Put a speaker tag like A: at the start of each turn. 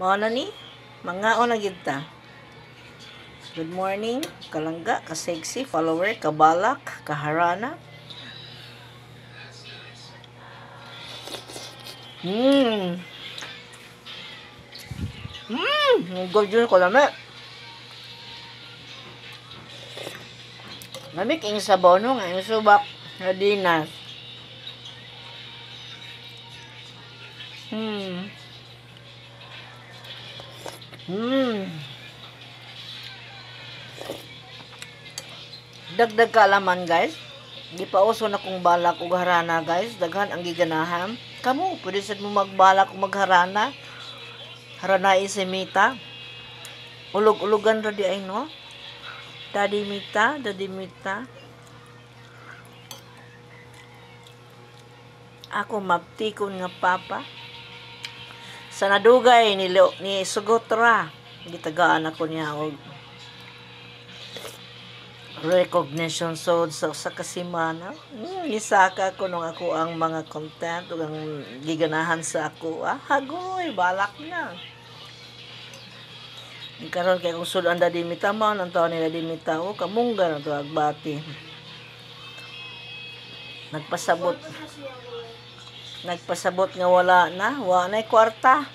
A: Mao na ni mangaon na gyud ta. Good morning, kalangga, ka-sexy, follower, kabalak, kaharana. Gawin ko lami. Lami king sabaw no nga yung subak na dinas. Dagdag kaalaman guys. Di pa uso na kong balak ug harana guys. Daghan ang giganahan. Kamu, pwede sad mo magbalak ug magharana. Harana isimita. Ulog-ulogan ra di ay no. Daddy Mita. Ako maptikon nga papa. Sa nadugay ni Sugotra. Gitagaan ako niya og recognition so sa kasimana. Isaka ko nung ako ang mga content ug ang giganahan sa ako. Hagoy, balak na. Karon kay kung sudan Daddy Mita mo nang taon ni Daddy Mita o kamungga na to agbati. Nagpasabot nga wala na'y kwarta.